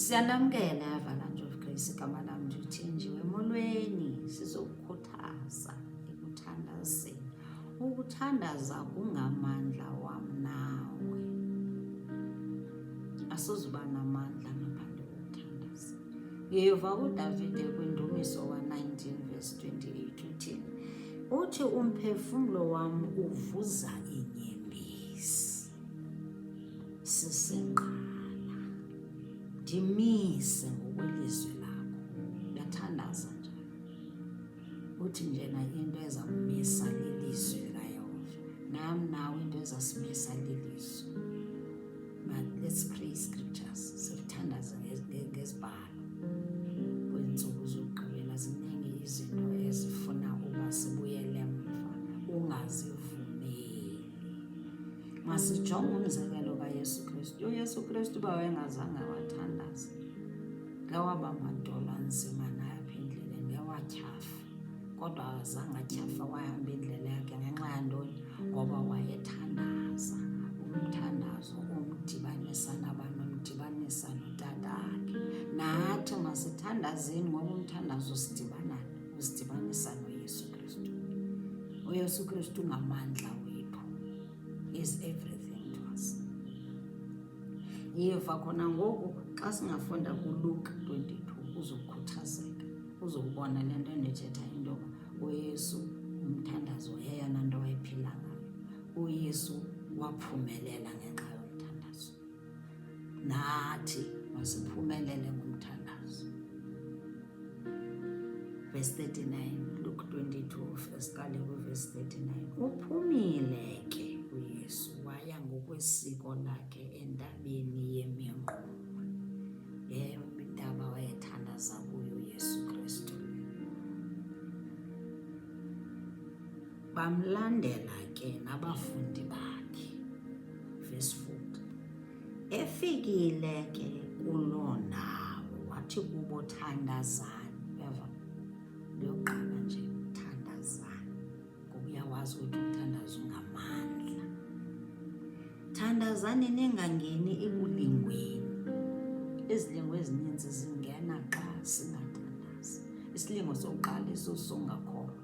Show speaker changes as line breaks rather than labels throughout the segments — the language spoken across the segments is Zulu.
Siyanamkela Avalanche of Grace, igama lami ndithenjiwe emolweni. Sizokukhuthaza ekuthandazeni. Ukuthandaza kungamandla wam nawe. Asozuba namandla ngaphandle kokuthandaza. Yeva uDavide kwindumiso wa-19 verse 28 uthini? Uthi umphefumlo wam uvuza inyembezi. Sisenqala ndimise ngokwelizwi lakho. Uyathandaza njalo. Uthi njena into ezamisa lilizwi likaYehova. Nam nawe into ezasimisa lilizwi. But let's pray scriptures. Sithandaza ngezibhalo. Kweentsuku zokugqibela ziningi izinto ezifuna uba sibuyele emva. Ungazivumeli. Masijonge umzekelo kaYesu Kristu. uYesu Kristu uba wayengazange wathandaza, ngawaba madolo anzima naye apha endleleni, ngawatyhafa. Kodwa azange atyhafa, wahamba indlela yakhe ngenxa yantoni? Ngoba wayethandaza. Umthandazo umdibanisa nabantu, umdibanisa notatakhe. Nathi masithandazeni ngoba umthandazo usidibanisa noYesu Kristu. uYesu Kristu ngamandla wethu, is everything to us. Yeva khona ngoku xa singafunda kuLuka 22 uzokhuthazeka, uzokubona le nto endithetha into uYesu umthandazo yeyona nto wayephila ngayo. uYesu waphumelela ngenxa yomthandazo. Nathi masiphumelele ngomthandazo. Verse 39, Luke 22 siqale kuverse 39. Uphumile ke uYesu waya ngokwesiko lakhe entabeni yeMiqomo. Leyo intaba wayethandaza kuyo uYesu Kristu. Bamlandela ke nabafundi bakhe. Verse 40. Efikile ke kuloo ndawo wathi kubo, thandazani. Eva lokuqala nje, thandazani. Ngoba uyawazi ukuthi umthandazo ungamandla. Thandazani ningangeni ekulingweni. Izilingo ezininzi zingena xa singathandazi. Isilingo sokuqala eso songakholwa,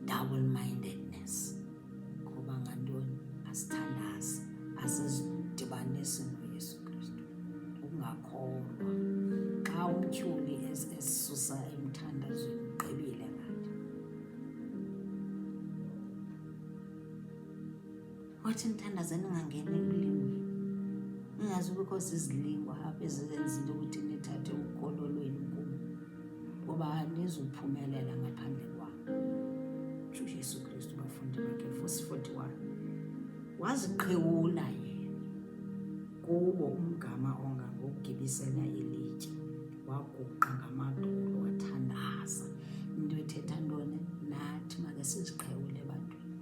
double-mindedness. Ngoba ngantoni? Asithandazi, asizidibanisi noYesu Kristu. Ukungakholwa. Xa umtyholi esisusa emthandazweni uqebile ngathi. Wathi nithandazani ningangeni ekulingweni. Ningazi because izilingo apha ezenzile ukuthi nithathe ukholo lwenu kum, ngoba anizuphumelela ngaphandle kwam. uJesu Kristu bafundi bakhe. Verse 41. Waziqhewula yena kubo umgama ongangokugibisela ilitye, waguqa ngamadolo wathandaza. Into ethetha ntoni? Nathi make siziqhewule ebantwini.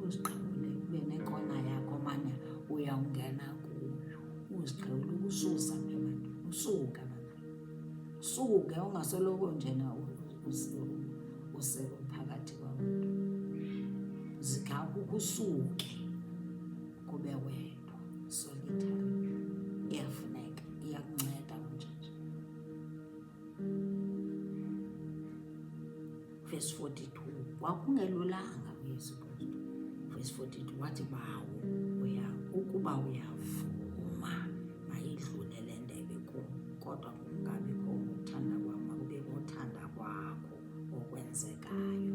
Uziqhewule ube nekona yakho manye uyawungena kuyo. Uziqhewule ukususa ebantwini. Usuke abantwana. Usuke ungasoloko njena usephakathi kwabantu. Zikhaku kusuke kube wedwa, solitary. Iyafuneka, iyakunceda kunjanje. Verse 42. Wakungelulanga uYesu Kristu. Verse 42. Wathi bawo ukuba uyavuma mayidlule le ndebe kum, kodwa kungabikho ukuthanda kwam, makube ngothanda kwakho okwenzekayo.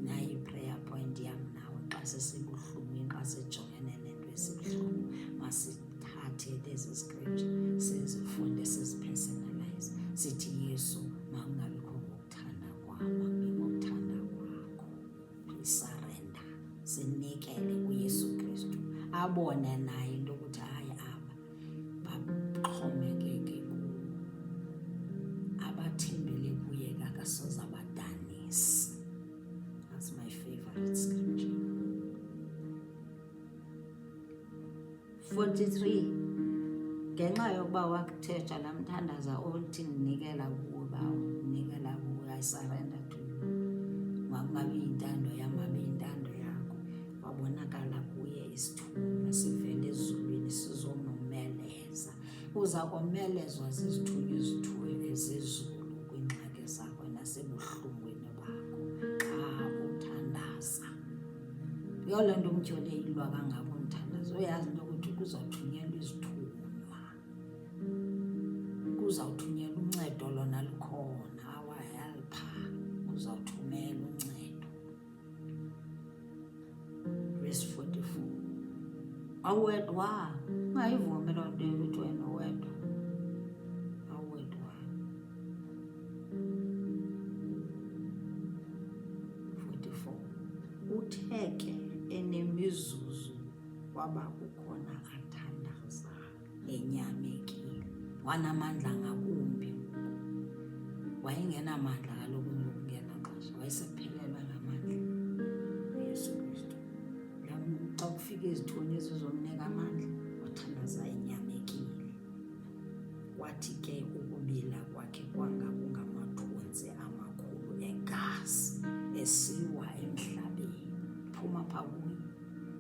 Nayo i-prayer point yam nawe xa sesibuhlungwini, xa sijongene nento esibuhlungu, masithathe lezi scripture sizifunde, sizipersonalize. Sithi Yesu, makungabikho ngokuthanda kwam, makube ngokuthanda kwakho. Surrender. Sinikele kuYesu Kristu. Abone naye into ukuthi hayi aba baxhomekeke kuwo. Abathembele kuye kakasoze abadanise. That's my favorite scripture. 43. Ngenxa yokuba wakuthetha lamthandaza othi ndinikela kuwe bawo, ndinikela kuwe, I surrender to you. Makungabi yintando yam, abe yintando yakho. Wabonakala kuye isithunywa sivele ezulwini sizonomeleza. uza komelezwa zizithunywa ezizulu kwiingxaki zakho nasebuhlungwini bakho xa uthandaza. Yiyo le nto umtyholi eyilwa kangako umthandazo. Uyazi into yokuthi kuzawuthunyelwa izithunywa, kuzawuthunyelwa uncedo lona lukhona, our helper uzawuthumela uncedo. Verse 44. Awedwa, ungayivumi loo nto yokuthi wena uwedwa. Awedwa. 44. Uthe ke enemizuzu kwaba kukhona athandaza enyamekile. Wanamandla ngakumbi. Wayengenamandla kaloku ngokungena xesha. Wayesephelelwa ngamandla. Yesu Kristu. Xa kufika izithunywa ezizomnika amandla, wathandaza enyamekile. Kwathi ke ukubila kwakhe kwangakungamathontsi amakhulu egazi esiwa emhlabeni. Phuma phaa kuye,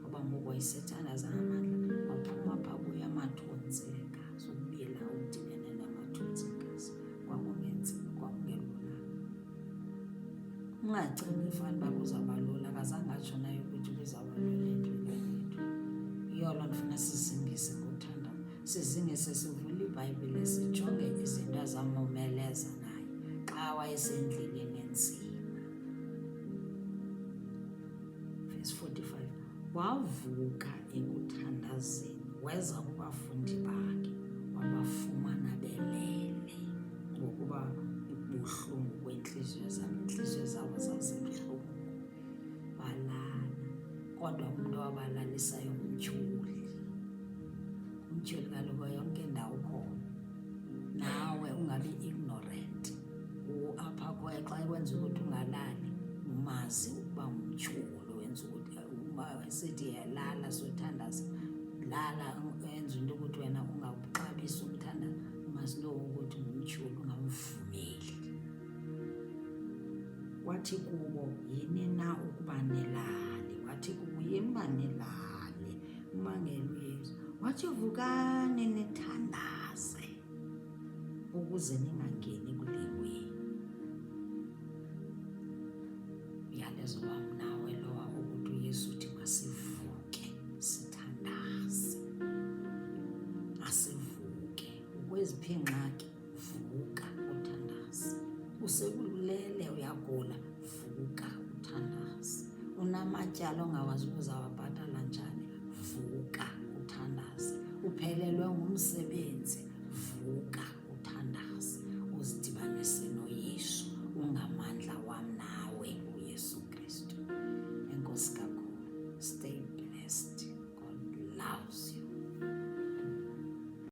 ngoba ngoku wayesethandaza ngamandla, waphuma phaa kuye amathontsi egazi. Ukubila udibene namathontsi egazi kwakungenzima, kwakungelula. Ungacingi fanuba kuzawuba lula, kazange atsho naye ukuthi kuzawuba lula empilweni yethu. Yiyo loo nto funa sizingise ngothandaza, sizingise sivule iBhayibhile, sijonge izinto ezamomeleza naye xa wayesendleleni enzima. Verse 45. Wavuka ekuthandazeni weza kubafundi bakhe, wabafumana belele ngokuba buhlungu kwentliziyo zabo. Intliziyo zabo zazibuhlungu, balala. Kodwa umntu owabalalisayo ngumtyholi. Umtyholi kaloku yonke indawo ukhona. Nawe ungabi ignorant. Apha kwaye xa ekwenza ukuthi ungalali, umazi ukuba ngumtyholi wenza ukuthi sithi yalala sothandaza, lala enza into ukuthi wena ungawuxabisi umthandazo. Umazi lo ukuthi ngumtyholi, ungamvumeli. Wathi kubo, yini na ukuba nelali? Wathi kubo, yini uba nelali? Umangele uYesu. Wathi vukani nithandaze ukuze ningangeni kulingweni. Uyalezo wam nawe lowa ukuthi uYesu uthi masivuke sithandaze. Asivuke. Ukweziphi iingxaki? Vuka uthandaze. Usekulele uyagula, vuka uthandaze. Unamatyala ongawazi uzawabhatala njani, vuka uthandaze. Uphelelwe ngumsebenzi